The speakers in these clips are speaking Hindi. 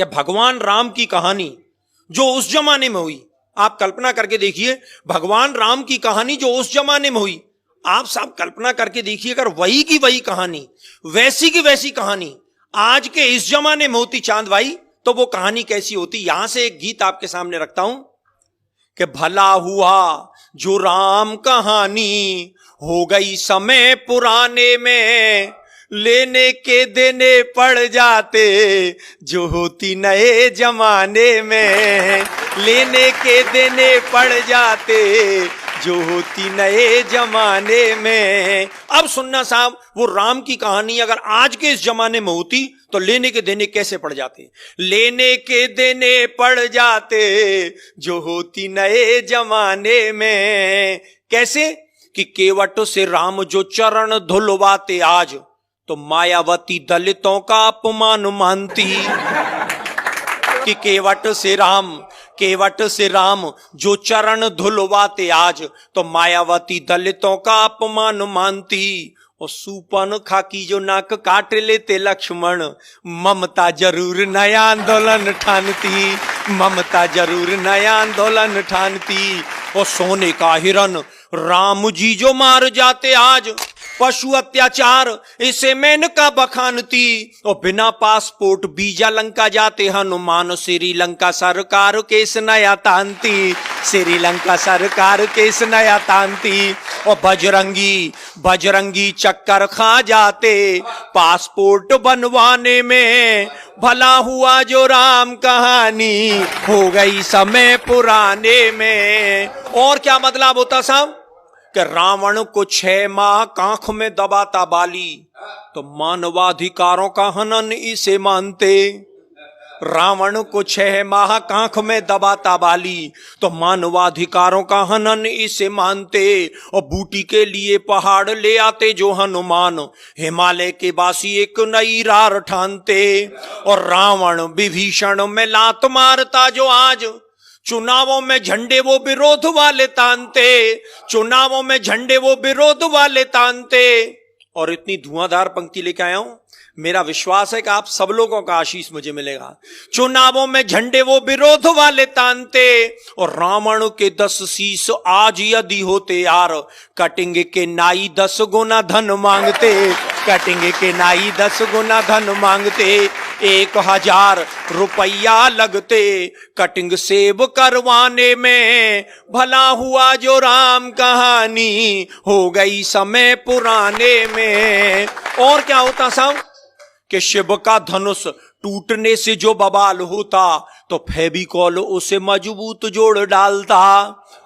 कि भगवान राम की कहानी जो उस जमाने में हुई, आप कल्पना करके देखिए, भगवान राम की कहानी जो उस जमाने में हुई, आप सब कल्पना करके देखिए, अगर वही की वही कहानी, वैसी की वैसी कहानी आज के इस जमाने में होती चांद भाई, तो वो कहानी कैसी होती। यहां से एक गीत आपके सामने रखता हूं कि भला हुआ जो राम कहानी हो गई समय पुराने में, लेने के देने पड़ जाते जो होती नए जमाने में, लेने के देने पड़ जाते जो होती नए जमाने में। अब सुनना साहब, वो राम की कहानी अगर आज के इस जमाने में होती तो लेने के देने कैसे पड़ जाते। लेने के देने पड़ जाते जो होती नए जमाने में। कैसे कि केवट से राम जो चरण धुलवाते आज, तो मायावती दलितों का अपमान मानती। कि केवट से राम जो चरण धुलवाते आज, तो मायावती दलितों का अपमान मानती। और सूपन खाकी जो नाक काट लेते लक्ष्मण, ममता जरूर नया आंदोलन ठानती, ममता जरूर नया आंदोलन ठानती। और सोने का हिरन राम जी जो मार जाते आज, पशु अत्याचार इसे मेनका बखानती। और बिना पासपोर्ट वीजा लंका जाते हनुमान, श्रीलंका सरकार केस नया तानती, श्रीलंका सरकार केस नया तानती। और बजरंगी चक्कर खा जाते पासपोर्ट बनवाने में, भला हुआ जो राम कहानी हो गई समय पुराने में। और क्या बदलाव होता साहब कि रावण को 6 माह कांख में दबाता बाली, तो मानवाधिकारों का हनन इसे मानते। रावण को 6 माह कांख में दबाता बाली, तो मानवाधिकारों का हनन इसे मानते। और बूटी के लिए पहाड़ ले आते जो हनुमान, हिमालय के वासी एक नई रार ठानते। और रावण विभीषण में लात मारता जो आज, चुनावों में झंडे वो विरोध वाले तानते, चुनावों में झंडे वो विरोध वाले तानते। और इतनी धुआंधार पंक्ति लेके आया हूं, मेरा विश्वास है कि आप सब लोगों का आशीष मुझे मिलेगा। चुनावों में झंडे वो विरोध वाले तानते। और रावण के 10 शीश आज यदि होते यार, कटेंगे के नाई 10 गुना धन मांगते, कटेंगे के नाई 10 गुना धन मांगते। 1000 रुपया लगते कटिंग सेब करवाने में, भला हुआ जो राम कहानी हो गई समय पुराने में। और क्या होता साहब कि शिव का धनुष टूटने से जो बवाल होता, तो फेविकॉल उसे मजबूत जोड़ डालता।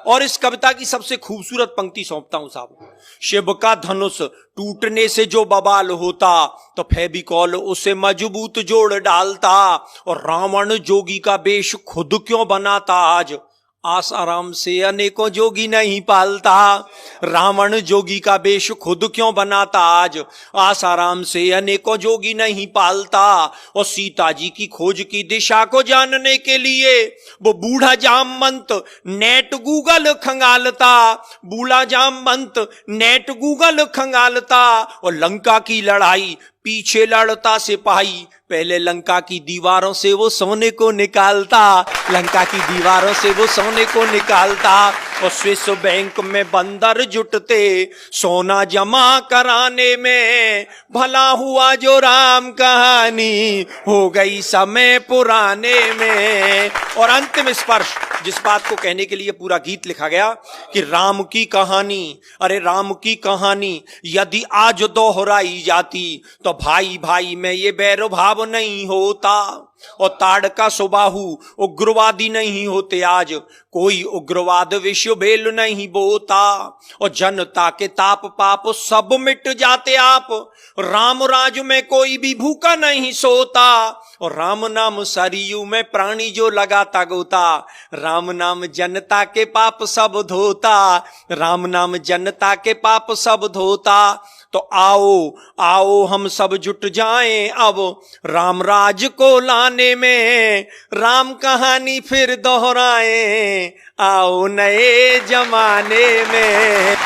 और इस कविता की सबसे खूबसूरत पंक्ति सौंपता हूं साहब, शिव का धनुष टूटने से जो बवाल होता, तो फेविकॉल उसे मजबूत जोड़ डालता। और रावण जोगी का वेश खुद क्यों बनाता आज, आसाराम से अनेकों जोगी नहीं पालता। रावण जोगी का वेश खुद क्यों बनाता आज, आसाराम से अनेकों जोगी नहीं पालता। और सीता जी की खोज की दिशा को जानने के लिए वो बूढ़ा जामवंत नेट गूगल खंगालता, बूढ़ा जामवंत नेट गूगल खंगालता। और लंका की लड़ाई पीछे लड़ता सिपाही, पहले लंका की दीवारों से वो सोने को निकालता, लंका की दीवारों से वो सोने को निकालता। और स्विस बैंक में बंदर जुटते सोना जमा कराने में, भला हुआ जो राम कहानी हो गई समय पुराने में। और अंतिम स्पर्श, जिस बात को कहने के लिए पूरा गीत लिखा गया कि राम की कहानी, अरे राम की कहानी यदि आज दोहराई जाती, तो भाई भाई में ये बैर भाव नहीं होता। और ताड़का सुबाहु उग्रवादी नहीं होते आज, कोई उग्रवाद विश्व भेल नहीं बोता। और जनता के ताप पाप सब मिट जाते आप, राम राज में कोई भी भूखा नहीं सोता। और राम नाम सरयू में प्राणी जो लगाता गोता, राम नाम जनता के पाप सब धोता, राम नाम जनता के पाप सब धोता। तो आओ आओ हम सब जुट जाएं अब राम राज को लाने में, राम कहानी फिर दोहराएं आओ नए जमाने में।